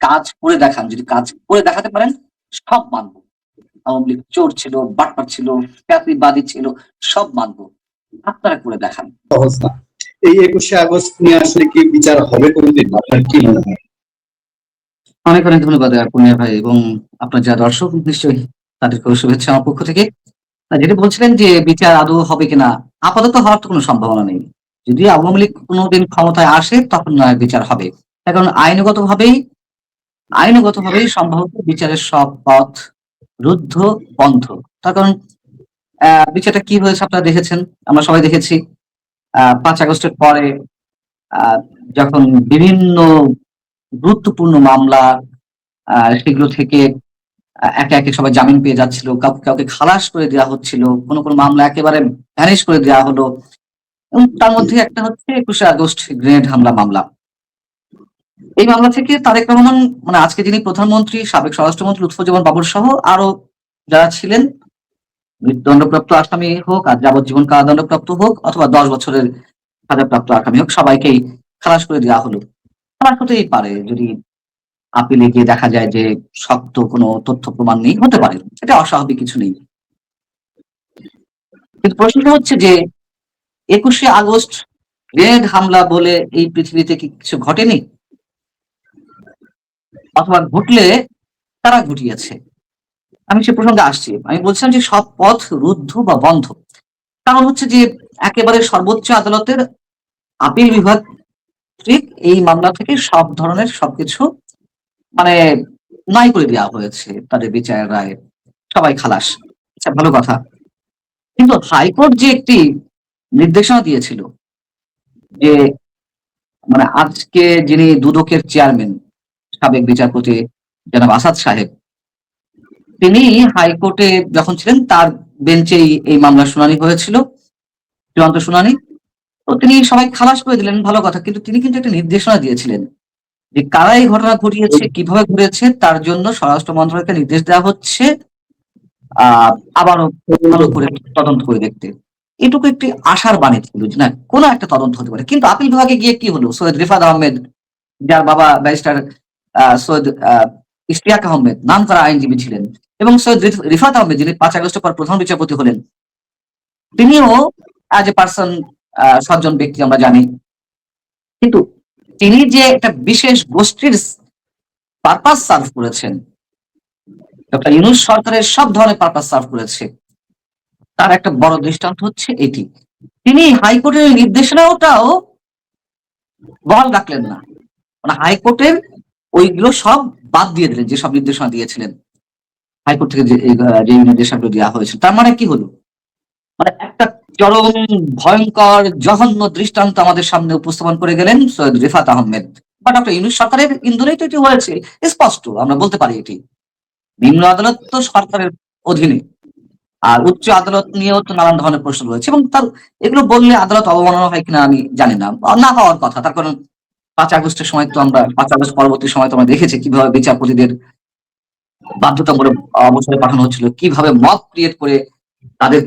কাজ করে দেখান, যদি কাজ করে দেখাতে পারেন সব মানবো। আওয়ামী লীগ চোর ছিল, বাটপার ছিল, ফ্যাসিবাদী ছিল, সব মানবো। আপনারা করে দেখান। সহজ না। এই 21শে আগস্ট নিয়ে আসলে কি বিচার হবে কোনোদিন? আপনার কি মনে হয়? অনেক, অনেক ধন্যবাদ পূর্ণিয়া ভাই এবং আপনার যারা দর্শক নিশ্চয়ই তাদেরকেও শুভেচ্ছা আমার পক্ষ থেকে। যেটা বলছিলেন যে বিচার আদৌ হবে কিনা, আপাতত হওয়ার তো কোনো সম্ভাবনা নেই। যদি আওয়ামী লীগ কোনোদিন ক্ষমতায় আসে তখন নয় বিচার হবে। তার কারণ আইনগতভাবেই সম্ভবত বিচারের সব পথ রুদ্ধ, বন্ধ। তার কারণ বিচারটা কি হয়েছে আপনারা দেখেছেন, আমরা সবাই দেখেছি। ৫ আগস্টের পরে আ যখন বিভিন্ন গুরুত্বপূর্ণ মামলা সেগুলো থেকে একে, একে সবাই জামিন পেয়ে যাচ্ছিল। কাউকে, কাউকে খালাস করে দেওয়া হচ্ছিল। কোন মামলা একেবারে ভ্যানিশ করে দেওয়া হলো। এবং তার মধ্যে একটা হচ্ছে ২১শে আগস্ট গ্রেনেড হামলা মামলা। এই মামলা থেকে তারেক রহমান মানে আজকে যিনি প্রধানমন্ত্রী, সাবেক স্বরাষ্ট্রমন্ত্রী লুৎফুজ্জামান বাবুর সহ আরো যারা ছিলেন মৃত্যুদণ্ডপ্রাপ্ত আসামি হোক আর যাবজ্জীবন কারাদণ্ডপ্রাপ্ত হোক অথবা ১০ বছরের সাজাপ্রাপ্ত আসামি হোক সবাইকেই খালাস করে দেওয়া হলো। খালাস হতেই পারে যদি আপিলে গিয়ে দেখা যায় যে শক্ত কোনো তথ্য প্রমাণ নেই, হতে পারে। এটা অস্বাভাবিক কিছু নেই। কিন্তু প্রশ্নটা হচ্ছে যে ২১শে আগস্ট গ্রেনেড হামলা বলে এই পৃথিবীতে কি কিছু ঘটেনি? অথবা ঘটলে কারা ঘটিয়েছে? আমি সে প্রসঙ্গে আসছি। আমি বলছিলাম যে সব পথ রুদ্ধ বা বন্ধ। কারণ হচ্ছে যে একেবারে সর্বোচ্চ আদালতের আপিল বিভাগ কর্তৃক এই মামলা থেকে সব ধরনের সবকিছু মানে নাই করে দেওয়া হয়েছে। তাদের বিচারের রায়ে সবাই খালাস। আচ্ছা, ভালো কথা। কিন্তু হাইকোর্ট যে একটি নির্দেশনা দিয়েছিল যে মানে আজকে যিনি দুদকের চেয়ারম্যান সাবেক বিচারপতি জনাব আসাদ সাহেব, তিনি হাইকোর্টে যখন ছিলেন তার বেঞ্চেই এই মামলার শুনানি হয়েছিল, চূড়ান্ত শুনানি। তো তিনি সবাই খালাস করে দিলেন, ভালো কথা। কিন্তু তিনি কিন্তু একটা নির্দেশনা দিয়েছিলেন যে কারা এই ঘটনা ঘটিয়েছে, কিভাবে ঘটেছে তার জন্য স্বরাষ্ট্র মন্ত্রণালয়কে নির্দেশ দেওয়া হচ্ছে আবারও ভালো করে তদন্ত করে দেখতে। এটুকু একটি আশার বাণী ছিল যে না কোনো একটা তদন্ত হতে পারে। কিন্তু আপিল বিভাগে গিয়ে কি হলো? সৈয়দ রিফাত আহমেদ, যার বাবা ব্যারিস্টার সৈয়দ ইশতিয়াক আহমেদ নামকরা আইনজীবী ছিলেন, এবং সৈয়দ রিফাত আহমেদ যিনি ৫ আগস্টের পর প্রধান বিচারপতি হলেন, তিনিও অ্যাজ এ পার্সন সজ্জন ব্যক্তি আমরা জানি। কিন্তু তিনি যে একটা বিশেষ গোষ্ঠীর পারপাস সার্ভ করেছেন, ডক্টর ইউনূস সরকারের সব ধরনের পারপাস সার্ভ করেছে, তার একটা বড় দৃষ্টান্ত হচ্ছে এটি। তিনি হাইকোর্টের নির্দেশনাটাও বহাল রাখলেন না। মানে হাইকোর্টের ওইগুলো সব বাদ দিয়ে দিলেন, যেসব নির্দেশনা দিয়েছিলেন হাইকোর্ট থেকে যে নির্দেশনাগুলো দেওয়া হয়েছিল। তার মানে কি হলো? মানে একটা চরম ভয়ঙ্কর জঘন্য দৃষ্টান্ত আমাদের সামনে উপস্থাপন করে গেলেন সৈয়দ রিফাত আহমেদ বা ডক্টর ইউনূস সরকারের ইন্ধনেই তো এটি হয়েছে, স্পষ্ট আমরা বলতে পারি। এটি নিম্ন আদালত তো সরকারের অধীনে, আর উচ্চ আদালত নিয়েও তো নানান ধরনের প্রশ্ন রয়েছে, এবং তার এগুলো বললে আদালত অবমাননা হয় কিনা আমি জানি না, না হওয়ার কথা। তার কারণ ৫ আগস্টের সময় তো আমরা ৫ আগস্ট পরবর্তী সময় তো আমরা দেখেছি কিভাবে বিচারপতিদের বাধ্যতামূলক অবসরে পাঠানো হচ্ছিল, কিভাবে মব ক্রিয়েট করে তাদের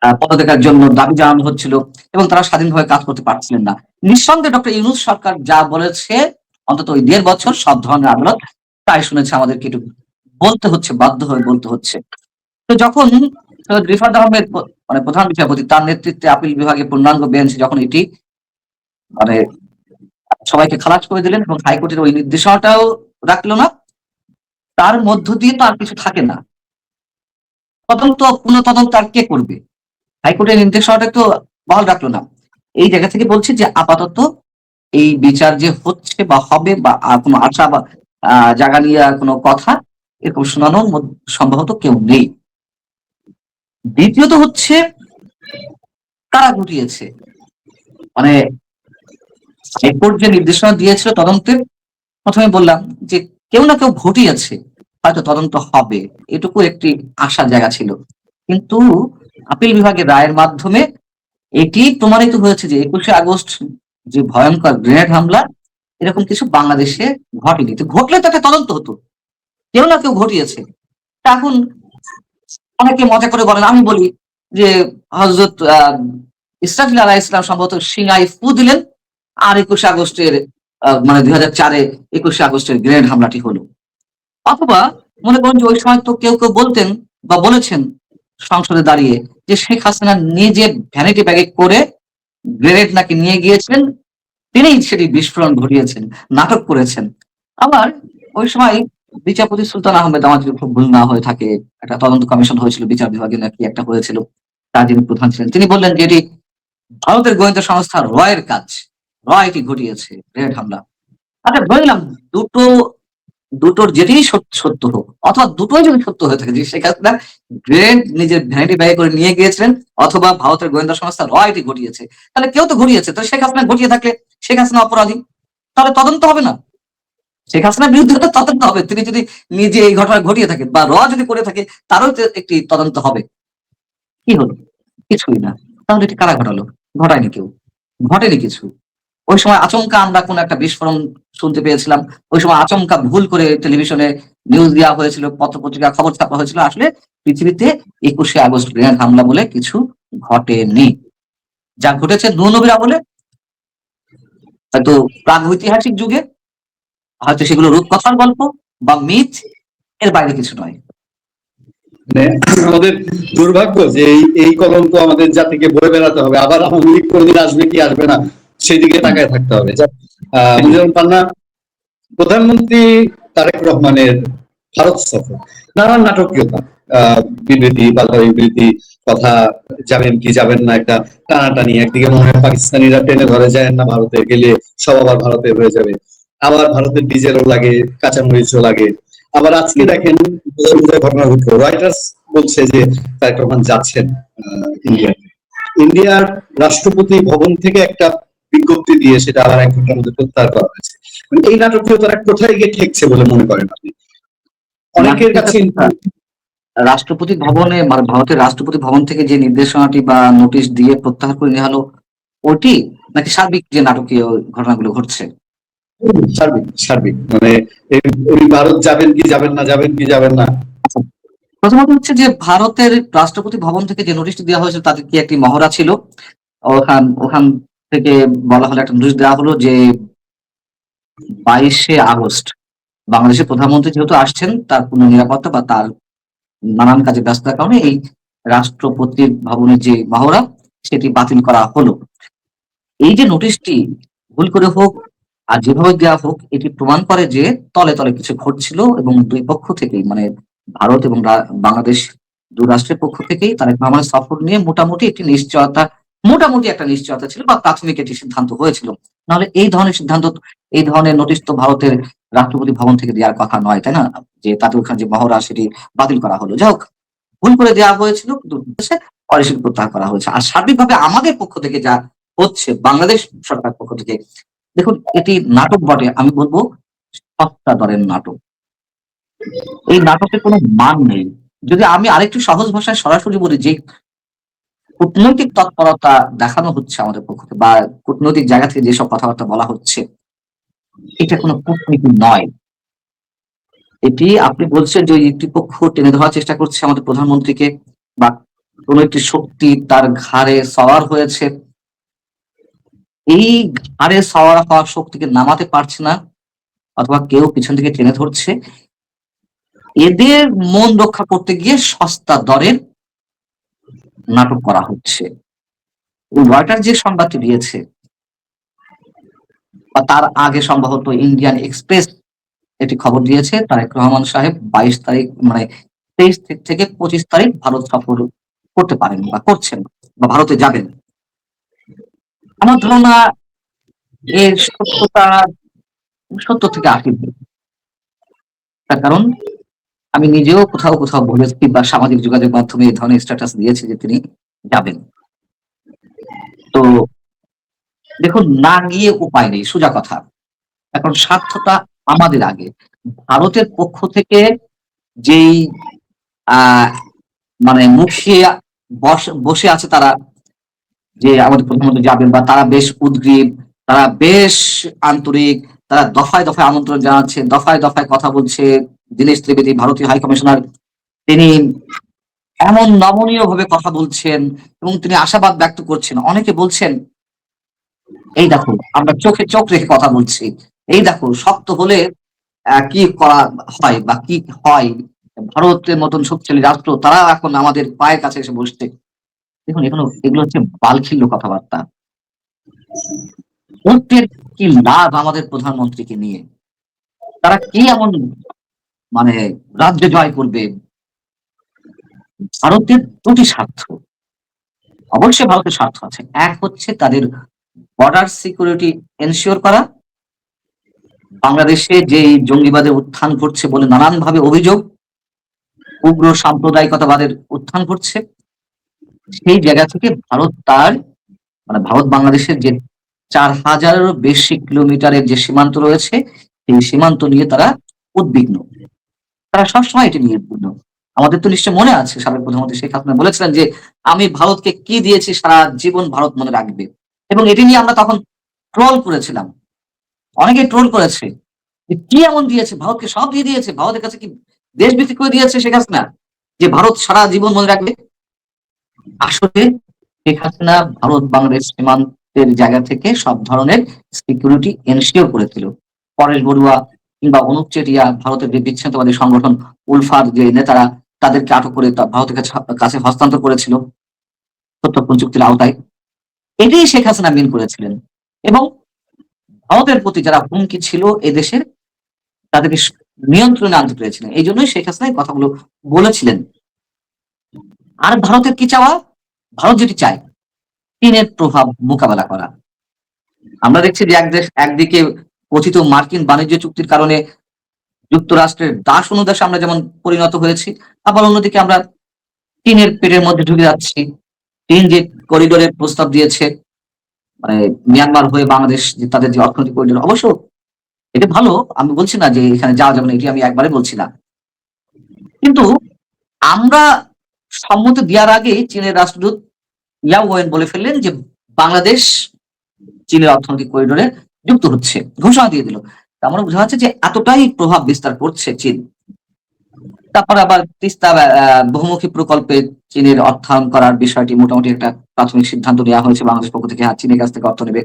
পদত্যাগের জন্য দাবি জানানো হচ্ছিল, এবং তারা স্বাধীনভাবে কাজ করতে পারছিলেন না। নিঃসন্দেহে ডক্টর ইউনূস সরকার যা বলেছে অন্তত ওই ১.৫ বছর সব ধরনের আদালত তাই শুনেছে, আমাদেরকে একটু বলতে হচ্ছে, বাধ্য হয়ে বলতে হচ্ছে। তো যখন সৈয়দ রিফাত আহমেদ মানে প্রধান বিচারপতি তার নেতৃত্বে আপিল বিভাগে পূর্ণাঙ্গ বেঞ্চ যখন এটি মানে সবাইকে খালাস করে দিলেন এবং হাইকোর্টের ওই নির্দেশনাটাও রাখলো না, তার মধ্য দিয়ে তো আর কিছু থাকে না। তদন্ত, পুনঃ তদন্ত আর কে করবে? হাইকোর্টের নির্দেশনাটা তো বহাল রাখলো না। এই জায়গা থেকে বলছি যে আপাতত এই বিচার যে হচ্ছে বা হবে বা কোনো আশা বা জাগা নিয়ে কোনো কথা এরকম শোনানোর সম্ভবত কেউ নেই। দ্বিতীয়ত হচ্ছে কারা ঘটিয়েছে, মানে হাইকোর্ট যে নির্দেশনা দিয়েছিল তদন্তের, প্রথমে বললাম যে কেউ না কেউ ঘটিয়েছে, হয়তো তদন্ত হবে, এটুকু একটি আশার জায়গা ছিল। কিন্তু আপিল বিভাগের রায়ের মাধ্যমে এটি প্রমাণিত হয়েছে যে ২১শে আগস্ট যে ভয়ঙ্কর গ্রেনেড হামলা এরকম কিছু বাংলাদেশে ঘটেনি। তো ঘটলে তো একটা তদন্ত হতো, কেউ না কেউ ঘটিয়েছে। তা এখন অনেকে মজা করে বলেন, আমি বলি যে হযরত ইসরাফিল আলাইহিস সালাম সম্ভবত সিংহায় ফু দিলেন আর ২১শে আগস্টের মানে 2004-এ 21শে আগস্টের গ্রেনেড হামলাটি হলো। অথবা মনে করেন যে ওই সময় তো কেউ বলতেন বা বলেছেন সংসদে দাঁড়িয়ে যে শেখ হাসিনা নিজে ভ্যানিটি ব্যাগে করে গ্রেনেড নাকি নিয়ে গিয়েছিলেন, তিনিই সেটি বিস্ফোরণ ঘটিয়েছেন, নাটক করেছেন। আবার ওই সময় বিচারপতি সুলতান আহমেদ, আমার যদি খুব ভুল না হয়ে থাকে, একটা তদন্ত কমিশন হয়েছিল বিচার বিভাগে নাকি একটা হয়েছিল। তার যিনি প্রধান ছিলেন তিনি বললেন যে এটি ভারতের গোয়েন্দা সংস্থা রয়ের কাজ। এটি ঘটিয়েছে গ্রেনেড হামলা। আচ্ছা ধরে নিলাম দুটো দুটোর যেটিই সত্য হোক অথবা দুটোই যদি সত্য হয়ে থাকে যে শেখ হাসিনা গ্রেনেড নিজের ভ্যানিটি ব্যাগে করে নিয়ে গিয়েছিলেন অথবা ভারতের গোয়েন্দা সংস্থা এটি ঘটিয়েছে, তাহলে কেউ তো ঘটিয়েছে। তো শেখ হাসিনা ঘটিয়ে থাকলে শেখ হাসিনা অপরাধী, তাহলে তদন্ত হবে না? শেখ হাসিনার বিরুদ্ধে তো তদন্ত হবে। তিনি যদি নিজে এই ঘটনা ঘটিয়ে থাকেন বা যদি করে থাকে, তারও তো একটি তদন্ত হবে। কি হলো? কিছুই না। তাহলে এটি কারা ঘটালো? ঘটায়নি কেউ। ঘটেনি কিছু। ওই সময় আচমকা আমরা কোন একটা বিস্ফোরণ শুনতে পেয়েছিলাম। ওই সময় আচমকা ভুল করে টেলিভিশনে নিউজ দেওয়া হয়েছিল, পত্র-পত্রিকা খবর ছাপা হয়েছিল। আসলে পৃথিবীতে ২১শে আগস্ট গ্রেনেড হামলা বলে কিছু ঘটেনি। যা ঘটেছে নূহ-নবীর আমলে, হয়তো প্রাগৈতিহাসিক যুগে, হয়তো সেগুলো রূপকথার গল্প বা মিথ, এর বাইরে কিছু নয়। মানে আমাদের দুর্ভাগ্য যে এই কলঙ্ক আমাদের জাতিকে বয়ে বেড়াতে হবে। আবার আওয়ামী লীগ কোনদিন আসবে কি আসবে না সেদিকে তাকায় থাকতে হবে। মুজিবুর পান্না, প্রধানমন্ত্রী তারেক রহমানের ভারত সফর নানান নাটকীয়তা, বিবৃতি, বাধা বিবৃতি, কথা, যাবেন কি যাবেন না, একটা টানাটানি। একদিকে মনে হয় পাকিস্তানিরা টেনে ধরে যায় না, ভারতে গেলে সব আবার ভারতে হয়ে যাবে। আবার ভারতের ডিজেলও লাগে, কাঁচামরিচও লাগে। আবার আজকে দেখেন ঘটনা ঘটলো, রয়টার্স বলছে যে তারেক রহমান যাচ্ছেন ইন্ডিয়াতে। ইন্ডিয়ার রাষ্ট্রপতি ভবন থেকে একটা বিজ্ঞপ্তি দিয়ে সেটা আবার 1 ঘন্টার মধ্যে প্রত্যাহার করা হয়েছে। এই নাটকীয়তারা কোথায় গিয়ে ঠেকছে বলে মনে করেন আপনি? অনেকের কাছে রাষ্ট্রপতি ভবনে, মানে ভারতের রাষ্ট্রপতি ভবন থেকে যে নির্দেশনাটি বা নোটিশ দিয়ে প্রত্যাহার করে নেওয়া হলো ওটি, নাকি সার্বিক যে নাটকীয় ঘটনাগুলো ঘটছে? সার্বিক, সার্বিক মানে উনি ভারত যাবেন কি যাবেন না, যাবেন কি যাবেন না। আচ্ছা, প্রথমত হচ্ছে যে ভারতের রাষ্ট্রপতি ভবন থেকে যে নোটিশটি দেওয়া হয়েছিল তাদের কি একটি মহড়া ছিল। ওখান ওখান থেকে বলা হলো, একটা নোটিশ দেওয়া হলো যে 22শে আগস্ট বাংলাদেশের প্রধানমন্ত্রী যেহেতু আসছেন, তার কোনো নিরাপত্তা বা তার নানান কাজে ব্যস্ততার কারণে এই রাষ্ট্রপতি ভবনের যে মহড়া সেটি বাতিল করা হলো। এই যে নোটিশটি ভুল করে হোক আর যেভাবে দেওয়া হোক, এটি প্রমাণ করে যে তলে তলে কিছু ঘটছিল এবং দুই পক্ষ থেকেই, মানে ভারত এবং বাংলাদেশ দু রাষ্ট্রের পক্ষ থেকেই তারেক রহমানের সফর নিয়ে মোটামুটি একটি নিশ্চয়তা, মোটামুটি একটা নিশ্চয়তা ছিল বা প্রাথমিক একটি সিদ্ধান্ত হয়েছিল। নাহলে এই ধরনের সিদ্ধান্ত, এই ধরনের নোটিশ তো ভারতের রাষ্ট্রপতি ভবন থেকে দেওয়ার কথা নয়, তাই না? যে তাদের ওখানে যে মহড়া সেটি বাতিল করা হলো। যাই হোক, ভুল করে দেওয়া হয়েছিল, কিন্তু পরে সেটি প্রত্যাহার করা হয়েছে। আর সার্বিকভাবে আমাদের পক্ষ থেকে যা হচ্ছে, বাংলাদেশ সরকার পক্ষ থেকে, দেখুন এটি নাটক বটে, আমি বলবো সস্তা দরের নাটক। এই নাটকের কোনো মান নেই। যদি আমি আরেকটু সহজ ভাষায় সরাসরি বলি যে কূটনৈতিক তৎপরতা দেখানো হচ্ছে আমাদের পক্ষ থেকে বা কূটনৈতিক জায়গা থেকে যেসব কথাবার্তা বলা হচ্ছে, এটা কোনো কূটনীতি নয়। এটি আপনি বলছেন যে ওই একটি পক্ষ টেনে ধরার চেষ্টা করছে আমাদের প্রধানমন্ত্রীকে, বা কোন একটি শক্তি তার ঘাড়ে সওয়ার হয়েছে। এই ঘাড়ে সওয়ার হওয়া শক্তিকে নামাতে পারছে না, অথবা কেউ পিছন থেকে টেনে ধরছে। এদের মন রক্ষা করতে গিয়ে সস্তা দরের নাটক করা হচ্ছে। রয়টার যে সংবাদটি দিয়েছে, বা তার আগে সম্ভবত ইন্ডিয়ান এক্সপ্রেস এটি খবর দিয়েছে, তারেক রহমান সাহেব 22 তারিখ, মানে 23 থেকে 25 তারিখ ভারত সফর করতে পারেন বা করছেন বা ভারতে যাবেন। আমার ধারণা এর সত্যতা 70 থেকে 80 ভাগ। তার কারণ আমি নিজেও কোথাও কোথাও বলেছি বা সামাজিক যোগাযোগ মাধ্যমে এই ধরনের স্ট্যাটাস দিয়েছি যে তিনি যাবেন। তো দেখুন, না গিয়ে উপায় নেই, সোজা কথা। এখন স্বার্থটা আমাদের আগে। ভারতের পক্ষ থেকে যেই আহ মানে মুখিয়ে বসে আছে তারা, যে আমাদের প্রধানমন্ত্রী যাবেন, বা তারা বেশ উদগ্রীব, তারা বেশ আন্তরিক, তারা দফায় দফায় আমন্ত্রণ জানাচ্ছে, দফায় দফায় কথা বলছে। দীনেশ ত্রিবেদী, ভারতীয় হাই কমিশনার, তিনি এমন নমনীয় ভাবে কথা বলছেন এবং তিনি আশাবাদ ব্যক্ত করছেন। অনেকে বলছেন, এই দেখো আমরা চোখে চোখ রেখে কথা বলছি, এই দেখো শক্ত হলে কি করা হয় বা কি হয়, ভারতের মতন শক্তিশালী রাষ্ট্র তারা এখন আমাদের পায়ের কাছে এসে বসছে। দেখুন এগুলো হচ্ছে বালখিল্য কথাবার্তা। ভোটের কি লাভ আমাদের প্রধানমন্ত্রীকে নিয়ে? তারা কি এমন মানে রাজ্য জয় করবে? ভারতের দুটি স্বার্থ, অবশ্যই ভারতের স্বার্থ আছে। এক হচ্ছে তাদের বর্ডার সিকিউরিটি এনশিওর করা। বাংলাদেশে যে জঙ্গিবাদের উত্থান ঘটছে বলে নানানভাবে অভিযোগ, উগ্র সাম্প্রদায়িকতাবাদের উত্থান ঘটছে, সেই জায়গা থেকে ভারত তার ভারত বাংলাদেশের যে ৪,০০০-এরও বেশি কিলোমিটারের যে সীমান্ত রয়েছে, সেই সীমান্ত নিয়ে তারা উদ্বিগ্ন। তারা সবসময় এটি নিয়ে উদ্বিগ্ন। আমাদের তো নিশ্চয় মনে আছে সাবেক প্রধানমন্ত্রী শেখ হাসিনা বলেছিলেন যে, "আমি ভারতকে কি দিয়েছি সারা জীবন ভারত মনে রাখবে।" এবং এটি নিয়ে আমরা তখন ট্রল করেছিলাম। অনেকেই ট্রোল করেছে। যে কি এমন দিয়েছে? ভারতকে সব দিয়ে দিয়েছে। ভারতের কাছে কি দেশ বিক্রি করে দিয়েছে শেখ হাসিনা? যে ভারত সারা জীবন মনে রাখবে? আসলে শেখ হাসিনা ভারত বাংলাদেশ সীমান্তের জায়গা থেকে সব ধরনের সিকিউরিটি এনশিওর করেছিল। পরেশ বড়ুয়া কিংবা অনুপ চেটিয়া, ভারতের যে বিচ্ছিন্নতাবাদী সংগঠন উলফার যে নেতারা, তাদেরকে আটক করে ভারতের কাছে হস্তান্তর করেছিল প্রত্যর্পণ চুক্তির আওতায়। এটিই শেখ হাসিনা মিন করেছিলেন। এবং ভারতের প্রতি যারা হুমকি ছিল এদেশের, তাদেরকে নিয়ন্ত্রণে আনতে পেরেছিলেন। এইজন্যই শেখ হাসিনা এই কথাগুলো বলেছিলেন। আর ভারতের কি চাওয়া? ভারত যেটি চায়, চীনের প্রভাব মোকাবেলা করা। আমরা দেখছি যে একদিকে কথিত মার্কিন বাণিজ্য চুক্তির কারণে যুক্তরাষ্ট্রের দাস অনুদাসে আমরা যেমন পরিণত হয়েছি, আবার অন্যদিকে আমরা চীনের পেটের মধ্যে ঢুকে যাচ্ছি। চীন যে করিডোরের প্রস্তাব দিয়েছে, মানে মিয়ানমার হয়ে বাংলাদেশ যে তাদের যে অর্থনৈতিক করিডোর, অবশ্য এটা ভালো। আমি বলছি না যে এখানে যাওয়া যাবে না, এটি আমি একবারে বলছি না। কিন্তু আমরা সম্মতি দেওয়ার আগে চীনের রাষ্ট্রদূত ইয়াও ওয়েন বলে ফেললেন যে বাংলাদেশ চীনের অর্থনৈতিক করিডোরে যুক্ত হচ্ছে, ঘোষণা দিয়ে দিল। তার মানে বোঝা যাচ্ছে যে এতটাই প্রভাব বিস্তার করছে চীন। তারপর আবার তিস্তা বহুমুখী প্রকল্পে চীনের অর্থায়ন করার বিষয়টি মোটামুটি একটা প্রাথমিক সিদ্ধান্ত নেওয়া হয়েছে বাংলাদেশ পক্ষ থেকে। হ্যাঁ, চীনের কাছ থেকে অর্থ নেবে।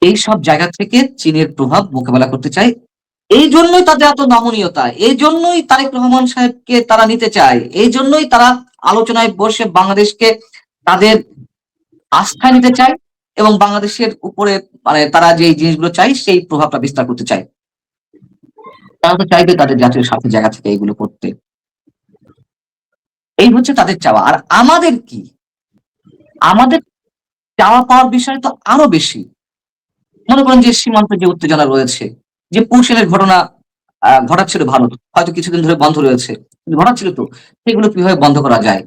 এই সব জায়গা থেকে চীনের প্রভাব মোকাবেলা করতে চায়। এই জন্যই তাদের এত নমনীয়তা, এই জন্যই তারেক রহমান সাহেবকে তারা নিতে চায়, এই জন্যই তারা আলোচনায় বসে বাংলাদেশকে তাদের আস্থায় নিতে চায় এবং বাংলাদেশের উপরে তারা যে জিনিসগুলো চায় সেই প্রভাবটা বিস্তার করতে চায়। তারা তো চাইবে তাদের জাতীয় স্বার্থের জায়গা থেকে এইগুলো করতে। এই হচ্ছে তাদের চাওয়া। আর আমাদের কি? আমাদের চাওয়া পাওয়ার বিষয় তো আরো বেশি। মনে করেন যে সীমান্তে যে উত্তেজনা রয়েছে, যে পৌঁছানের ঘটনা ঘটাচ্ছিল ভারত, হয়তো কিছুদিন ধরে বন্ধ রয়েছে, কিন্তু ঘটাচ্ছিল তো, সেগুলো কিভাবে বন্ধ করা যায়?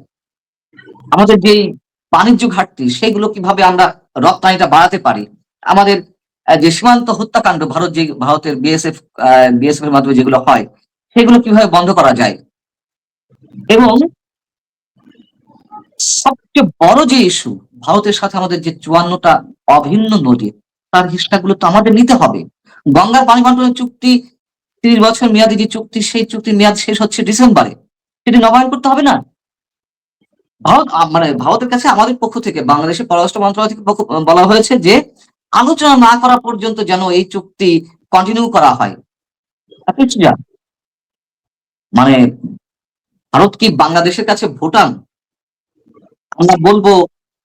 আমাদের যেই বাণিজ্য ঘাটতি, সেগুলো কিভাবে আমরা রপ্তানিটা বাড়াতে পারি? আমাদের যে সীমান্ত হত্যাকাণ্ড ভারতের বিএসএফ এর মাধ্যমে যেগুলো হয়, সেগুলো কিভাবে বন্ধ করা যায়? এবং সবচেয়ে বড় যে ইস্যু, ভারতের সাথে আমাদের যে ৫৪টা অভিন্ন নদী, তার হিসাবগুলো তো আমাদের নিতে হবে। গঙ্গার পানি বন্টনের চুক্তি ৩০ বছর মেয়াদী যে চুক্তি, সেই চুক্তির মেয়াদ শেষ হচ্ছে ডিসেম্বরে। সেটি নবায়ন করতে হবে না? ভারতের কাছে আমাদের পক্ষ থেকে, বাংলাদেশের পররাষ্ট্র মন্ত্রণালয় থেকে বলা হয়েছে যে আলোচনা না করা পর্যন্ত যেন এই চুক্তি কন্টিনিউ করা হয়। আপনি কি জান? মানে ভারত কি বাংলাদেশের কাছে ভুটান? আমরা বলবো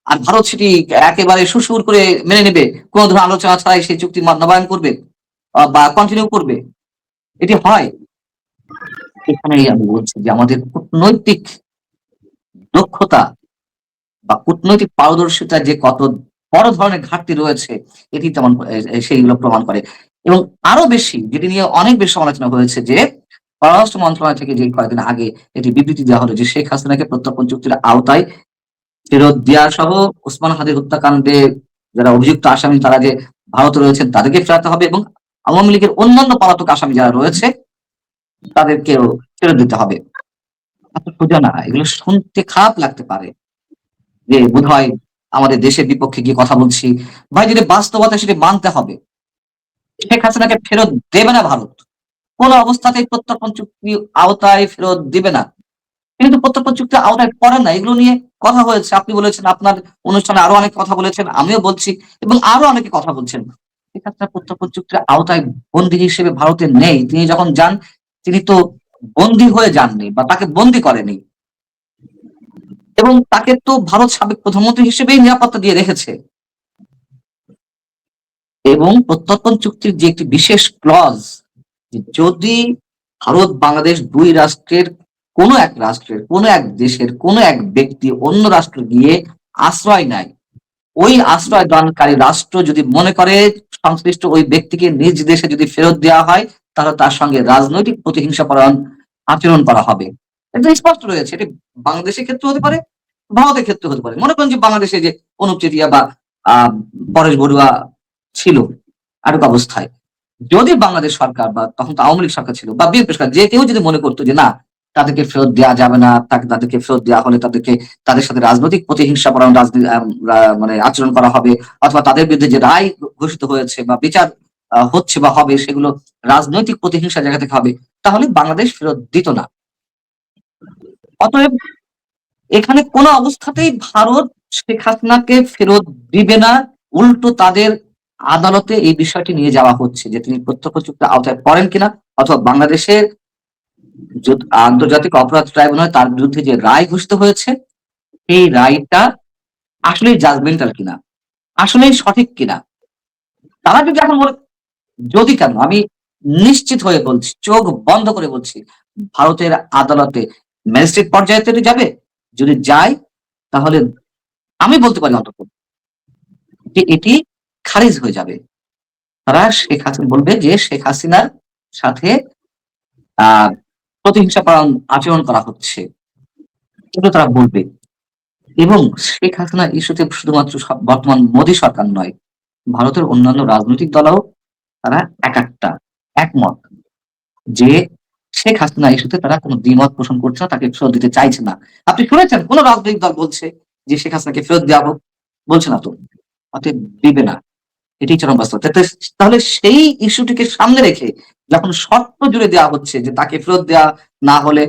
আর ভারত সেটি একেবারে সুসুর করে মেনে নেবে, কোন ধরনের আলোচনা ছাড়াই সেই চুক্তি নবায়ন করবে বা কন্টিনিউ করবে? এটি হয়? এখানেই আমি বলছি যে আমাদের কূটনৈতিক দক্ষতা বা কূটনৈতিক পারদর্শিতা যে কত বড় ধরনের ঘাটতি রয়েছে, এটি তেমন সেইগুলো প্রমাণ করে। এবং আরো বেশি যেটি নিয়ে অনেক বেশি সমালোচনা হয়েছে যে পররাষ্ট্র মন্ত্রণালয় থেকে যে কয়েকদিন আগে একটি বিবৃতি দেওয়া হলো যে শেখ হাসিনাকে প্রত্যর্পণ চুক্তির আওতায় ফেরত দেওয়া সহ ওসমান হাদির হত্যাকাণ্ডে যারা অভিযুক্ত আসামি তারা যে ভারতে রয়েছেন তাদেরকে ফেরাতে হবে এবং আওয়ামী লীগের অন্যান্য পলাতক আসামি যারা রয়েছে তাদেরকেও ফেরত দিতে হবে। এত সোজা না, এগুলো শুনতে খারাপ লাগতে পারে যে বোধহয় আমাদের দেশের বিপক্ষে গিয়ে কথা বলছি। ভাই, যদি বাস্তবতা সেটি মানতে হবে। শেখ হাসিনাকে ফেরত দেবে না ভারত, কোন অবস্থাতেই প্রত্যর্পণ চুক্তির আওতায় ফেরত দিবে না। কিন্তু প্রত্যর্পণ চুক্তির আওতায় পড়েন না, এগুলো নিয়ে কথা হয়েছে। আপনি বলেছেন, আপনার অনুষ্ঠানে আরো অনেক কথা বলেছেন, আমিও বলছি এবং আরো অনেকে কথা বলছেন। শেখ হাসিনা প্রত্যর্পণ চুক্তির আওতায় বন্দী হিসেবে ভারতে নেই। তিনি যখন যান তিনি তো বন্দী হয়ে যাননি বা তাকে বন্দী করেনি, এবং তাকে তো ভারত সাবেক প্রধানমন্ত্রী হিসেবেই নিরাপত্তা দিয়ে রেখেছে। এবং প্রত্যর্পণ চুক্তির যে একটি বিশেষ ক্লজ, যদি ভারত বাংলাদেশ দুই রাষ্ট্রের কোনো এক রাষ্ট্রের কোনো এক দেশের কোনো এক ব্যক্তি অন্য রাষ্ট্র গিয়ে আশ্রয় নেয়, ওই আশ্রয় দানকারী রাষ্ট্র যদি মনে করে সংশ্লিষ্ট ওই ব্যক্তিকে নিজ দেশে যদি ফেরত দেওয়া হয়, তাহলে তার সঙ্গে রাজনৈতিক প্রতিহিংসাপরায়ণ আচরণ করা হবে। এটা স্পষ্ট রয়েছে। এটি বাংলাদেশের ক্ষেত্রে হতে পারে, ভারতের ক্ষেত্রে হতে পারে। মনে করেন যে বাংলাদেশে যে অনুপ চেটিয়া বা পরেশ বড়ুয়া ছিল আটক অবস্থায়, যদি বাংলাদেশ সরকার বা তখন তো আওয়ামী লীগ সরকার ছিল বা বিএনপি সরকার, যে কেউ যদি মনে করতো যে না, তাদেরকে ফেরত দেওয়া যাবে না, তাদেরকে ফেরত দেওয়া হলে তাদের সাথে রাজনৈতিক প্রতিহিংসাপরায়ণ মানে আচরণ করা হবে, অথবা তাদের বিরুদ্ধে যে রায় ঘোষিত হয়েছে বা বিচার হচ্ছে বা হবে সেগুলো রাজনৈতিক প্রতিহিংসা জায়গা থেকে হবে, তাহলে বাংলাদেশ ফেরত দিত না। অতএব এখানে কোনো অবস্থাতেই ভারত শেখ হাসিনাকে ফেরত দিবে না। উল্টো তাদের আদালতে এই বিষয়টি নিয়ে যাওয়া হচ্ছে যে তিনি প্রত্যক্ষ চুক্তির আওতায় পড়েন কিনা, অথবা বাংলাদেশের আন্তর্জাতিক অপরাধ ট্রাইব্যুনাল তার বিরুদ্ধে যে রায় ঘোষিত হয়েছে এই রায়টা আসলেই জাজমেন্টাল কিনা, আসলেই সঠিক কিনা। তারা যদি এখন যদি কেন, আমি নিশ্চিত হয়ে বলছি, চোখ বন্ধ করে বলছি, ভারতের আদালতে ম্যাজিস্ট্রেট পর্যায়ে যাবে। যদি যায় তাহলে আমি বলতে পারি অন্তত যে এটি খারিজ হয়ে যাবে। তারা শেখ হাসিনা বলবে যে শেখ হাসিনার সাথে প্রতিহিংসাপরায়ণ আচরণ করা হচ্ছে, এগুলো তারা বলবে। এবং শেখ হাসিনা ইস্যুতে শুধুমাত্র বর্তমান মোদী সরকার নয়, ভারতের অন্যান্য রাজনৈতিক দলও তারা একমত যে শেখ হাসিনা ইস্যুতে তারা কোনো দ্বিমত পোষণ করছে না, তাকে ফেরত দিতে চাইছে না। আপনি শুনেছেন কোন রাজনৈতিক দল বলছে যে শেখ হাসিনাকে ফেরত দেওয়া হোক? বলছে না তো, অতএব দিবে না, এটাই চরম বাস্তব। তাহলে সেই ইস্যুটিকে সামনে রেখে যখন শর্ত জুড়ে দেওয়া হচ্ছে যে তাকে ফেরত দেওয়া না হলে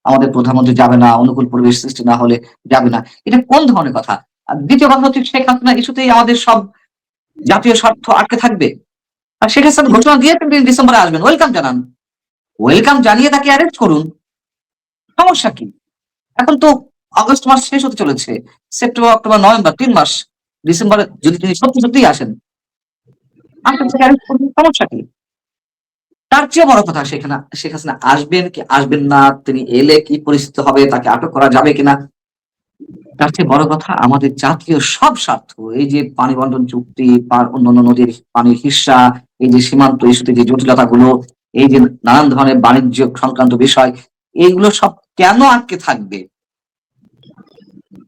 আমাদের প্রধানমন্ত্রী যাবে না, অনুকূল পরিবেশ সৃষ্টি না হলে যাবে না, এটা কোন ধরনের কথা? আর দ্বিতীয় কথা হচ্ছে শেখ হাসিনা ইস্যুতেই আমাদের সব জাতীয় স্বার্থ আটকে থাকবে। আর শেখ হাসিনা ঘোষণা দিয়ে তিনি ডিসেম্বরে আসবেন, ওয়েলকাম জানান, ওয়েলকাম জানিয়ে তাকে অ্যারেস্ট করুন, সমস্যা কি? এখন তো আগস্ট মাস শেষ হতে চলেছে, সেপ্টেম্বর অক্টোবর নভেম্বর 3 মাস, ডিসেম্বরে যদি তিনি সত্যি সত্যিই আসেন, সমস্যা কি? তার চেয়ে বড় কথা সেখানে শেখ হাসিনা আসবেন কি আসবেন না, তিনি এলে কি পরিস্থিতি হবে, তাকে আটক করা যাবে কিনা, তার চেয়ে বড় কথা আমাদের জাতীয় সব স্বার্থ, এই যে পানি বন্টন চুক্তি, অন্যান্য নদীর পানির হিস্সা, এই যে সীমান্ত ইস্যুতে যে জটিলতাগুলো, এই যে নানান ধরনের বাণিজ্য সংক্রান্ত বিষয়, এইগুলো সব কেন আটকে থাকবে?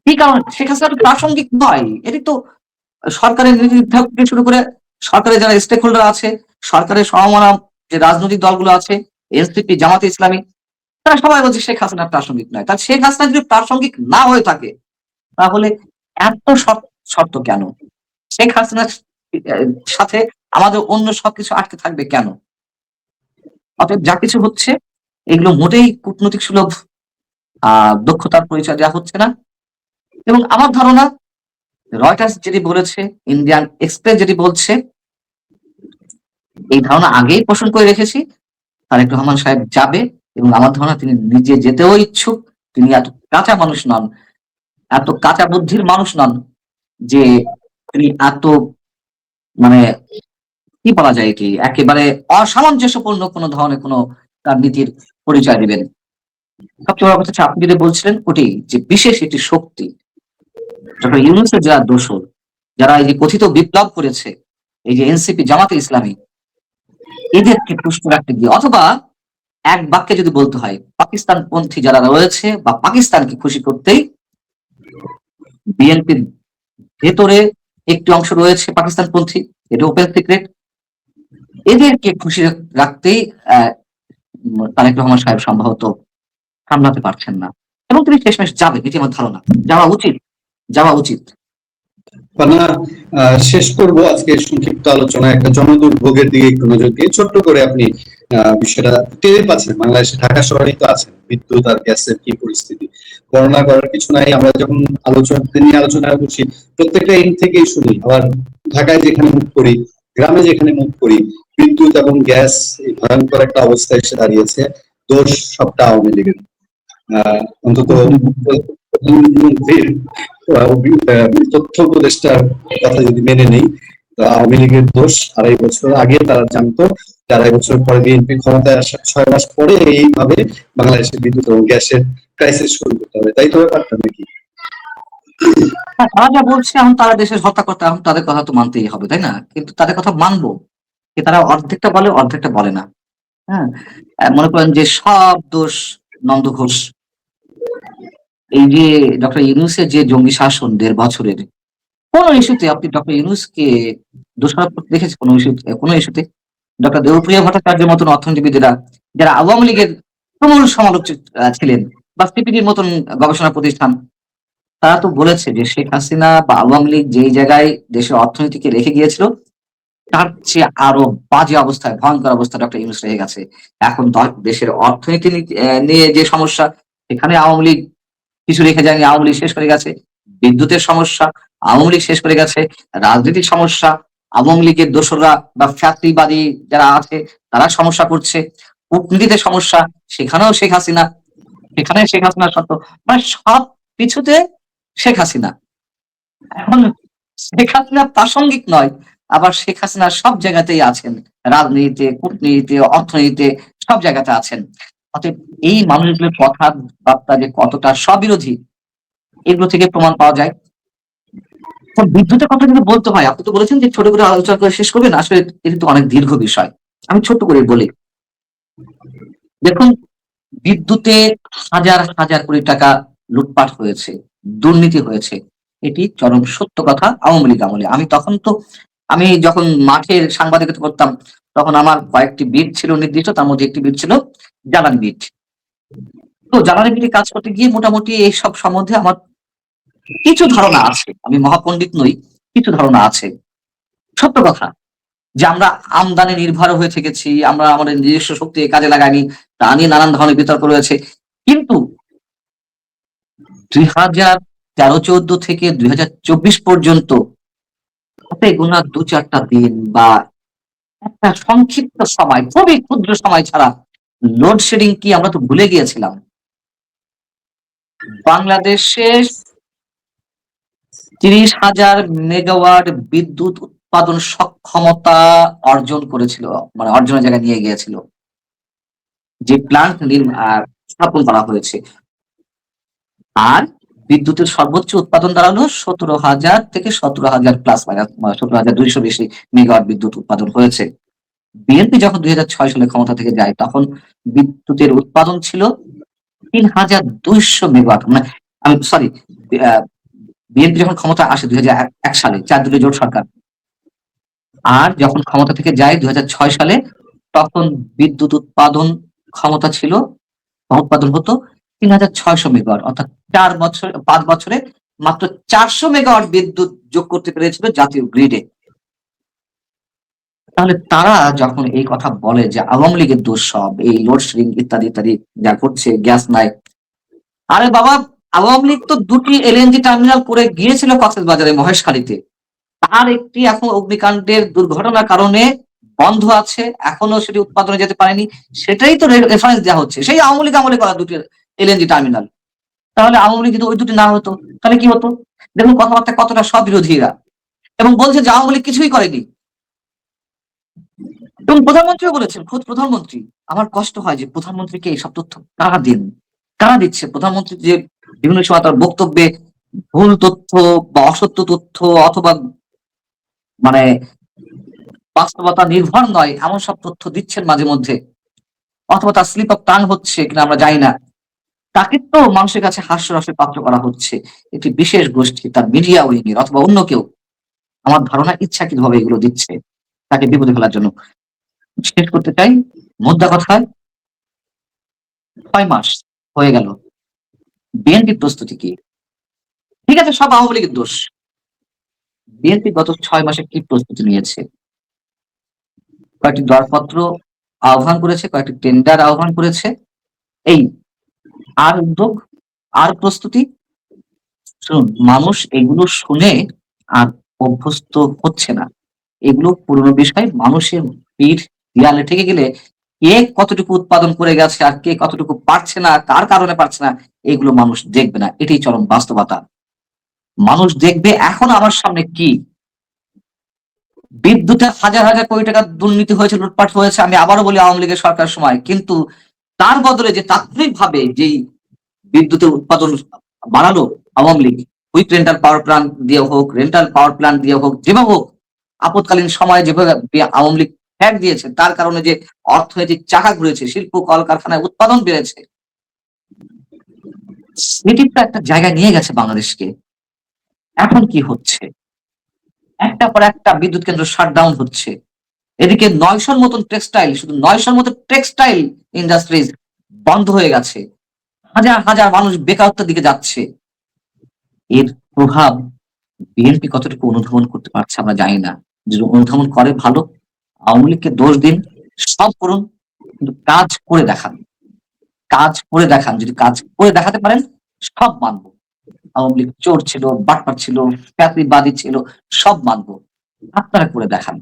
কি কারণ? শেখ হাসিনা তো প্রাসঙ্গিক নয়। এটি তো সরকারের নীতি নির্ধারক থেকে শুরু করে সরকারের যারা স্টেক হোল্ডার আছে, সরকারের সমমনা যে রাজনৈতিক দলগুলো আছে, এনসিপি, জামাতে ইসলামী, তারা সবাই বলছে শেখ হাসিনা প্রাসঙ্গিক নয়। তার শেখ হাসিনা যদি প্রাসঙ্গিক না হয়ে থাকে তাহলে এত শর্ত কেন? শেখ হাসিনার সাথে আমাদের অন্য সবকিছু আটকে থাকবে কেন? অতএব যা কিছু হচ্ছে এগুলো মোটেই কূটনৈতিক সুলভ দক্ষতার পরিচয় দেওয়া হচ্ছে না। এবং আমার ধারণা রয়টার্স যেটি বলেছে, ইন্ডিয়ান এক্সপ্রেস যেটি বলছে, এই ধারণা আগেই পোষণ করে রেখেছি, তারেক রহমান সাহেব যাবে, এবং আমার ধারণা তিনি নিজে যেতেও ইচ্ছুক। তিনি এত কাঁচা মানুষ নন, এত কাঁচা বুদ্ধির মানুষ নন যে তিনি এত মানে কি বলা যায়, এটি একেবারে অসামঞ্জস্যপূর্ণ কোন ধরনের কোন তার নীতির পরিচয় দিবেন। সবচেয়ে বড় কথা হচ্ছে আপনি যেটা বলছিলেন ওটি, যে বিশেষ একটি শক্তি, ডক্টর ইউনূসের যারা দোসর, যারা এই যে কথিত বিপ্লব করেছে, এই যে এনসিপি, জামাতে ইসলামী, এদেরকে প্রশ্ন রাখতে গিয়ে, অথবা এক বাক্যে যদি বলতে হয়, পাকিস্তান পন্থী যারা রয়েছে বা পাকিস্তানকে খুশি করতেই বিএনপির ভেতরে একটি অংশ রয়েছে পাকিস্তান পন্থী, এটা ওপেন সিক্রেট, এদেরকে খুশি রাখতেই তারেক রহমান সাহেব সম্ভবত সামলাতে পারছেন না, এবং তিনি শেষমেশ যাবেন, এটি আমার ধারণা। যাওয়া উচিত। শেষ করব আজকে সংক্ষিপ্ত আলোচনা একটা জনদুর্ভোগের দিকে একটু নজর দিয়ে। ছোট্ট করে আপনি বিষয়টা টের পাচ্ছেন, বাংলাদেশে ঢাকা শহরেই তো আছেন, বিদ্যুৎ আর গ্যাসের কি পরিস্থিতি, বর্ণনা করার কিছু নাই। আমরা যখন আলোচনা করছি প্রত্যেকটা এন্ড থেকেই শুনি, আবার ঢাকায় যেখানে মুখ করি গ্রামে যেখানে মুখ করি, বিদ্যুৎ এবং গ্যাস এই ভয়ঙ্কর একটা অবস্থায় এসে দাঁড়িয়েছে, দোষ সবটা আওয়ামী লীগের। অন্তত প্রধানমন্ত্রীর তথ্য উপদেষ্টার কথা যদি মেনে নেই, তো আওয়ামী লীগের দোষ। 2.5 বছর আগে তারা জানতো, 2.5 বছর পরে বিএনপি ক্ষমতায় আসার 6 মাস পরে এইভাবে বাংলাদেশের বিদ্যুৎ এবং গ্যাসের ক্রাইসিস শুরু করতে হবে, তাই তো ব্যাপারটা নাকি? হ্যাঁ, তারা যা বলছে এখন তারা দেশের হত্যাকর্তা, এখন তাদের কথা তো মানতেই হবে, তাই না? কিন্তু তাদের কথা মানবো যে তারা অর্ধেকটা বলে অর্ধেকটা বলে না। হ্যাঁ, মনে করেন যে সব দোষ নন্দ ঘোষ। এই যে ডক্টর ইউনূসের যে জঙ্গি শাসন 1.5 বছরের, কোন ইস্যুতে আপনি ডক্টর ইউনূসকে দোষারোপ করতে দেখেছেন? কোন ইস্যুতে? ডক্টর দেবপ্রিয় ভট্টাচার্যের মতন অর্থনীতিবিদেরা, যারা আওয়ামী লীগের তুমুল সমালোচক ছিলেন, বা সিপিডির মতন গবেষণা প্রতিষ্ঠান, তারা তো বলেছে যে শেখ হাসিনা বা আওয়ামী লীগ যেই জায়গায় দেশের অর্থনীতিকে রেখে গিয়েছিল, তার চেয়ে আরো বাজে অবস্থায়, ভয়ঙ্কর অবস্থায় ডক্টর ইউনূস রেখে গেছে। এখন দেশের অর্থনীতি নিয়ে যে সমস্যা, সেখানে আওয়ামী লীগ কিছু রেখে যায়নি, আওয়ামী লীগ শেষ করে গেছে। বিদ্যুতের সমস্যা, আওয়ামী লীগ শেষ করে গেছে। রাজনৈতিক সমস্যা, আওয়ামী লীগের দোসররা বা ফ্যাক্টরিবাদী যারা আছে তারা সমস্যা করছে। কূটনীতিতে সমস্যা, সেখানেও শেখ হাসিনা, সেখানে শেখ হাসিনার সত্য, মানে সব কিছুতে শেখ হাসিনা। এখন শেখ হাসিনা প্রাসঙ্গিক নয়, আবার শেখ হাসিনা সব জায়গাতেই আছেন। রাজনীতিতে, কূটনীতিতে, অর্থনীতিতে, সব জায়গাতে আছেন। অতএব এই মানুষগুলোর কথাবার্তা যে কতটা স্ববিরোধী, এগুলো থেকে প্রমাণ পাওয়া যায়। তো বিদ্যুতের কথা কিন্তু বলতে হয়। আপনি তো বলেছেন যে ছোট করে আলোচনা করে শেষ করবেন। আসলে এটা তো অনেক দীর্ঘ বিষয়। আমি ছোট্ট করে বলি। দেখুন, বিদ্যুতে হাজার হাজার কোটি টাকা লুটপাট হয়েছে, দুর্নীতি হয়েছে। এটি চরম সত্য কথা আওয়ামী লীগ আমলে। আমি যখন মাঠের সাংবাদিকতা করতাম, তখন আমার কয়েকটি বিট ছিল নির্দিষ্ট, তার মধ্যে একটি বিট ছিল জ্বালানি বিট। তো জ্বালানি বিটে কাজ করতে গিয়ে মোটামুটি এইসব সম্বন্ধে আমার কিছু ধারণা আছে। আমি মহাপণ্ডিত নই, কিছু ধারণা আছে। সত্য কথা যে আমরা আমদানি নির্ভর হয়ে থেকেছি, আমরা আমাদের নিজস্ব শক্তি কাজে লাগাইনি, তা নিয়ে নানান ধরনের বিতর্ক রয়েছে। কিন্তু 2013-14 থেকে 2024 পর্যন্ত হাতে গোনা 2-4টা দিন বা একটা সংক্ষিপ্ত সময়, খুবই ক্ষুদ্র সময় ছাড়া লোডশেডিং কি আমরা তো ভুলে গিয়েছিলাম। বাংলাদেশে 30,000 মেগাওয়াট বিদ্যুৎ উৎপাদন সক্ষমতা অর্জন করেছিল, মানে অর্জনের জায়গায় নিয়ে গিয়েছিল। যে প্লান্ট স্থাপন করা হয়েছে। আর বিদ্যুতের সর্বোচ্চ উৎপাদন দাঁড়ালো 17,000 থেকে 17,000 প্লাস মাইনাস 17,200 বেশি মেগাওয়াট বিদ্যুৎ উৎপাদন হয়েছে। বিএনপি যখন 2006 সালে ক্ষমতা থেকে যায়, তখন বিদ্যুতের উৎপাদন ছিল 3,200 মেগাওয়াট। মানে আমি সরি, বিএনপি যখন ক্ষমতা আসে 2001 সালে, 4 দলীয় জোট সরকার, আর যখন ক্ষমতা থেকে যায় 2006 সালে, তখন বিদ্যুৎ উৎপাদন ক্ষমতা ছিল, উৎপাদন হতো 3,600 মেগাওয়াট। অর্থাৎ 5 বছরে মাত্র 400 মেগাওয়াট বিদ্যুৎ যোগ করতে পেরেছিল জাতীয় গ্রিডে। তাহলে তারা যখন এই কথা বলে যে আওয়ামী লীগের দোষ সব, এই লোডশেডিং ইত্যাদি ইত্যাদি যা করছে, গ্যাস নাই, আরে বাবা, আওয়ামী লীগ তো 2টি এলএনজি টার্মিনাল করে গিয়েছিল কক্সবাজারে, মহেশখালীতে। তার একটি এখন অগ্নিকাণ্ডের দুর্ঘটনার কারণে বন্ধ আছে, এখনো সেটি উৎপাদনে যেতে পারেনি। সেটাই তো রেফারেন্স দেওয়া হচ্ছে, সেই আওয়ামী লীগ আমলে করা 2টি এলএনজি টার্মিনাল। তাহলে আওয়ামী লীগ যদি ওই 2টি না হতো, তাহলে কি হতো? দেখুন কথাবার্তা কতটা স্ববিরোধীরা, এবং বলছে যে আওয়ামী লীগ কিছুই করেনি। এবং প্রধানমন্ত্রীও বলেছেন, খোদ প্রধানমন্ত্রী। আমার কষ্ট হয় যে প্রধানমন্ত্রীকে এইসব তথ্য কারা দিন, কারা দিচ্ছে? প্রধানমন্ত্রী যে বিভিন্ন সময় তার বক্তব্যে ভুল তথ্য বা অসত্য তথ্য, অথবা মানে বাস্তবতা নির্ভর নয় এমন সব তথ্য দিচ্ছেন মাঝে মধ্যে, অথবা তার স্লিপ অফ টাং হচ্ছে কিনা আমরা জানি না, তাকে তো মানুষের কাছে হাস্যরসের পাত্র করা হচ্ছে একটি বিশেষ গোষ্ঠী, তার মিডিয়া উইং এর অথবা অন্য কেউ। আমার ধারণা ইচ্ছাকৃতভাবে এগুলো দিচ্ছে তাকে বিপদে ফেলার জন্য। শেষ করতে চাই, মোদ্দা কথায় 6 মাস হয়ে গেল, বিএনপির প্রস্তুতি কি? ঠিক আছে, সব আওয়ামী লীগের দোষ। বিএনপি গত 6 মাসে কি প্রস্তুতি নিয়েছে? কয়েকটি দরপত্র আহ্বান করেছে, কয়েকটি টেন্ডার আহ্বান করেছে। এই আর উদ্যোগ, আর প্রস্তুতি। শুনুন, মানুষ এগুলো শুনে আর অভ্যস্ত হচ্ছে না। এগুলো পুরনো বিষয়। মানুষের পিঠ দেয়ালে ঠেকে গেলে কে কতটুকু উৎপাদন করে গেছে আর কে কতটুকু পারছে না, কার কারণে পারছে না, এগুলো মানুষ দেখবে না। এটাই চরম বাস্তবতা। মানুষ দেখবে এখন আমার সামনে কি? বিদ্যুতে হাজার, হাজার কোটি টাকার দুর্নীতি হয়েছে, লুটপাট হয়েছে। আমি আবারও বলি আওয়ামী লীগের সরকারের সময়। কিন্তু তার বদলে যে তাৎক্ষণিকভাবে যেই বিদ্যুতের উৎপাদন বাড়ালো Awami League, quick rental power plant দিয়ে হোক, রেন্টাল পাওয়ার প্ল্যান্ট দিয়ে হোক, যেভাবে হোক, আপৎকালীন সময়ে যেভাবে আওয়ামী লীগ ফ্যাট দিয়েছে, তার কারণে যে অর্থনৈতিক চাকা ঘুরেছে, শিল্প কলকারখানায় উৎপাদন বেড়েছে, সেটি তো একটা জায়গায় নিয়ে গেছে বাংলাদেশকে। এখন কি হচ্ছে? একটার পর একটা বিদ্যুৎ কেন্দ্র শাটডাউন হচ্ছে। এদিকে ৯০০ র মতন টেক্সটাইল, শুধু ৯০০ র মতো টেক্সটাইল ইন্ডাস্ট্রিজ বন্ধ হয়ে গেছে। হাজার, হাজার মানুষ বেকারত্বের দিকে যাচ্ছে। এর প্রভাব বিএনপি কতটুকু অনুধাবন করতে পারছে আমরা জানি না। যদি অনুধাবন করে ভালো, আওয়ামী লীগকে দোষ দিন, সব করুন, কিন্তু কাজ করে দেখান। কাজ করে দেখান। যদি কাজ করে দেখাতে পারেন, সব মানব। আওয়ামী লীগ চোর ছিল, বাটপার ছিল, ফ্যাসিবাদী ছিল, সব মানব। আপনারা করে দেখান।